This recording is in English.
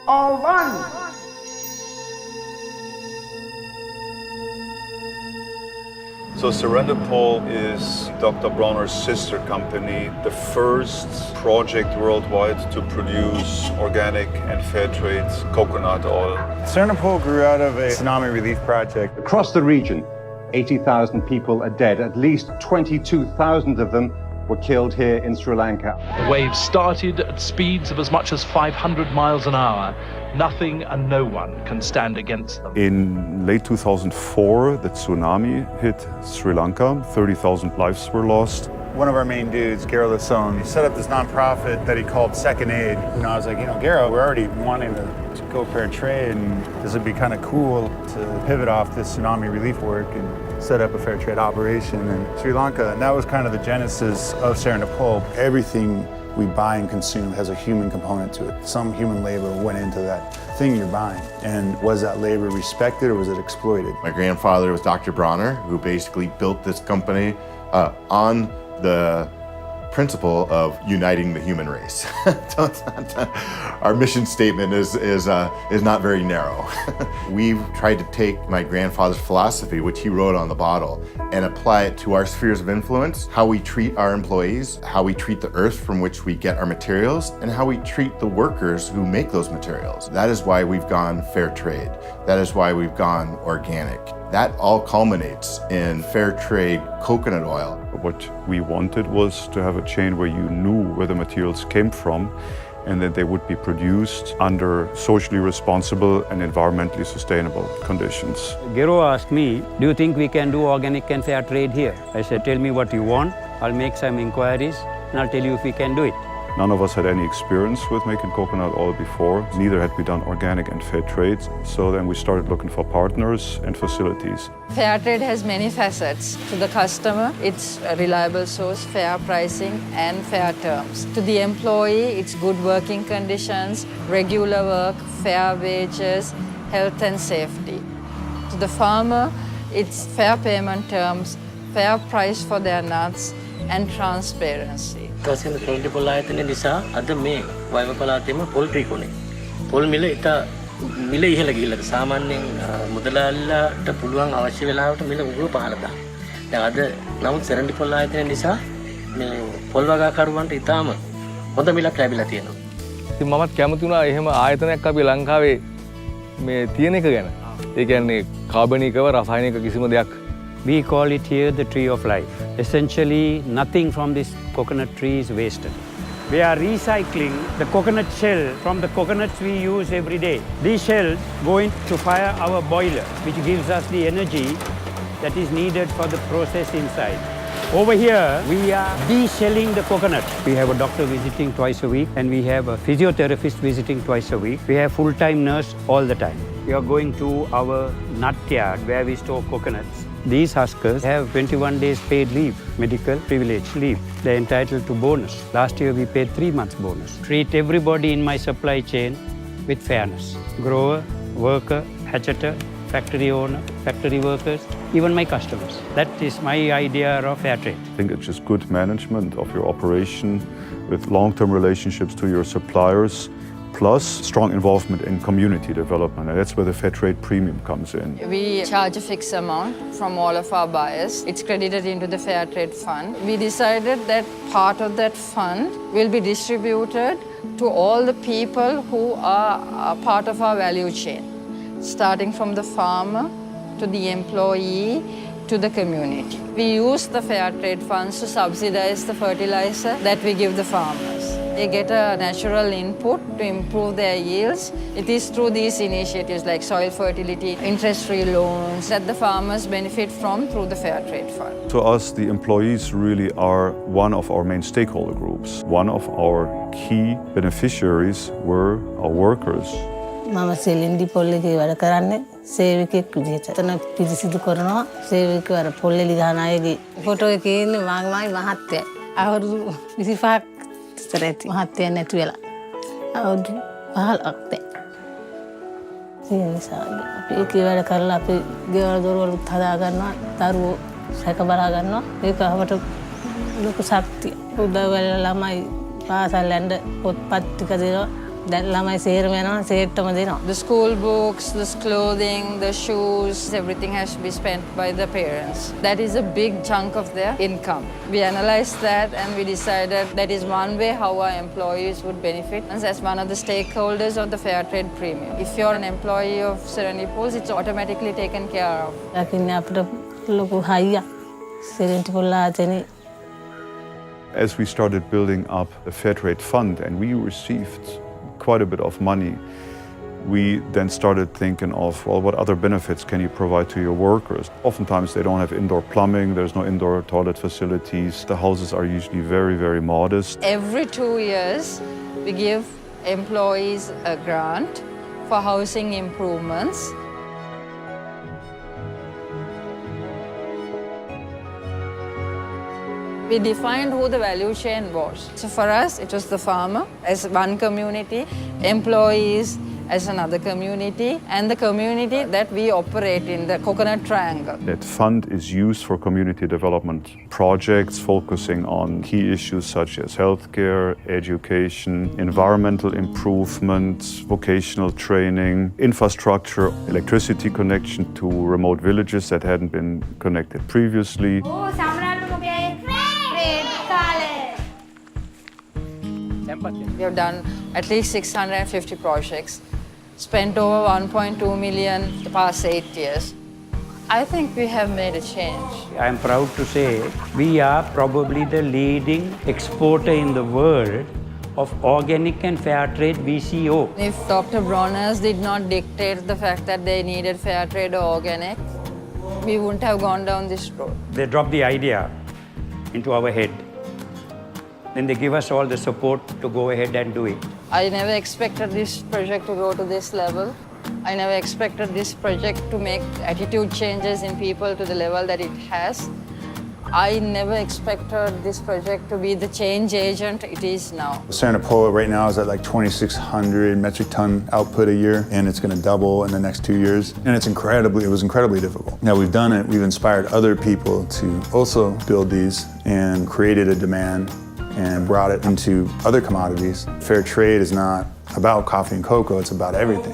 or one. So Serendipol is Dr. Bronner's sister company, the first project worldwide to produce organic and fair trade coconut oil. Serendipol grew out of a tsunami relief project. Across the region, 80,000 people are dead. At least 22,000 of them were killed here in Sri Lanka. The waves started at speeds of as much as 500 miles an hour. Nothing and no one can stand against them. In late 2004, the tsunami hit Sri Lanka. 30,000 lives were lost. One of our main dudes, Garo Lasone, set up this nonprofit that he called Second Aid. I was like, Garo, we're already wanting to go fair trade, and this would be kind of cool to pivot off this tsunami relief work and set up a fair trade operation in Sri Lanka. And that was kind of the genesis of Serendipol. Everything we buy and consume has a human component to it. Some human labor went into that thing you're buying. And was that labor respected or was it exploited? My grandfather was Dr. Bronner, who basically built this company on the principle of uniting the human race. Our mission statement is not very narrow. We've tried to take my grandfather's philosophy, which he wrote on the bottle, and apply it to our spheres of influence, how we treat our employees, how we treat the earth from which we get our materials, and how we treat the workers who make those materials. That is why we've gone fair trade. That is why we've gone organic. That all culminates in fair trade coconut oil. What we wanted was to have a chain where you knew where the materials came from and that they would be produced under socially responsible and environmentally sustainable conditions. Gero asked me, do you think we can do organic and fair trade here? I said, tell me what you want. I'll make some inquiries and I'll tell you if we can do it. None of us had any experience with making coconut oil before. Neither had we done organic and fair trade. So then we started looking for partners and facilities. Fair trade has many facets. To the customer, it's a reliable source, fair pricing, and fair terms. To the employee, it's good working conditions, regular work, fair wages, health and safety. To the farmer, it's fair payment terms, fair price for their nuts, and transparency. Serendipol ආයතනය නිසා අද මේ වයඹ පළාතේම පොල් ට්‍රිකුනේ පොල් මිල ඉත මිල ඉහළ ගිහිල්ලා සාමාන්‍යයෙන් මුදලාලිලාට පුළුවන් අවශ්‍ය වෙලාවට මිල උගුර පහළ දාන්න. දැන් අද නමුත් Serendipol ආයතනය නිසා මේ පොල් වගාකරුවන්ට ඉතාම හොඳ මිලක් ලැබිලා තියෙනවා. ඉතින් මමත් කැමති වුණා එහෙම ආයතනයක් අපි ලංකාවේ මේ තියෙන එක ගැන. ඒ කියන්නේ කාබනිකව රසායනික කිසිම දෙයක්. We call it here the tree of life. Essentially, nothing from this coconut tree is wasted. We are recycling the coconut shell from the coconuts we use every day. These shells go into fire our boiler, which gives us the energy that is needed for the process inside. Over here, we are de-shelling the coconut. We have a doctor visiting twice a week, and we have a physiotherapist visiting twice a week. We have full-time nurse all the time. We are going to our nut yard where we store coconuts. These huskers have 21 days paid leave, medical privilege leave. They're entitled to bonus. Last year we paid 3 months bonus. Treat everybody in my supply chain with fairness. Grower, worker, hatcheter, factory owner, factory workers, even my customers. That is my idea of fair trade. I think it's just good management of your operation with long-term relationships to your suppliers, plus strong involvement in community development. And that's where the fair trade premium comes in. We charge a fixed amount from all of our buyers. It's credited into the Fair Trade Fund. We decided that part of that fund will be distributed to all the people who are part of our value chain, starting from the farmer to the employee to the community. We use the Fair Trade funds to subsidize the fertilizer that we give the farmers. They get a natural input to improve their yields. It is through these initiatives like soil fertility, interest-free loans that the farmers benefit from through the Fair Trade Fund. To us, the employees really are one of our main stakeholder groups. One of our key beneficiaries were our workers. මම Serendipol එකේ වැඩ කරන්නේ සේවකයෙක් විදිහට. එතන පිරිසිදු කරනවා සේවකව අර පොල්ලෙලි ගහන අයගේ ෆොටෝ එකේ ඉන්නේ මගේ මහත්තයා. අවුරුදු 25ක් ඉස්සර ඇති. මහත්තයා නැති වෙලා. අවුරුදු 15ක් දැන්. ඒ නිසා අපි ඒකේ වැඩ කරලා අපි ගෙවල් දොරවලුත් හදා ගන්නවා. දරුවෝ සැක බලා ගන්නවා. ඒක අපට ලොකු ශක්තිය. උදව් වෙලා ළමයි පාසල් යන්න පොත්පත් ටික දෙනවා. දැන් ළමයි සේරම යනවා සේට්ටම දෙනවා. The school books, the clothing, the shoes, everything has to be spent by the parents. That is a big chunk of their income. We analyzed that and we decided that is one way how our employees would benefit as one of the stakeholders of the fair trade premium. If you're an employee of Serendipol, it's automatically taken care of. දකින්නේ අපිට ලොකු හයියක් Serendipol ආයතනේ. As we started building up the Fair Trade Fund and we received quite a bit of money, we then started thinking of, well, what other benefits can you provide to your workers? Oftentimes they don't have indoor plumbing, there's no indoor toilet facilities. The houses are usually very, very modest. Every 2 years, we give employees a grant for housing improvements. We defined who the value chain was. So for us, it was the farmer as one community, employees as another community, and the community that we operate in, the coconut triangle. That fund is used for community development projects focusing on key issues such as healthcare, education, environmental improvements, vocational training, infrastructure, electricity connection to remote villages that hadn't been connected previously. We have done at least 650 projects, spent over 1.2 million the past 8 years. I think we have made a change. I am proud to say we are probably the leading exporter in the world of organic and fair trade VCO. If Dr. Bronner's did not dictate the fact that they needed fair trade or organic, we wouldn't have gone down this road. They dropped the idea into our head. Then they give us all the support to go ahead and do it. I never expected this project to go to this level. I never expected this project to make attitude changes in people to the level that it has. I never expected this project to be the change agent it is now. Serendipol right now is at like 2,600 metric ton output a year, and it's going to double in the next 2 years. And it was incredibly difficult. Now we've done it, we've inspired other people to also build these and created a demand and brought it into other commodities. Fair trade is not about coffee and cocoa, it's about everything.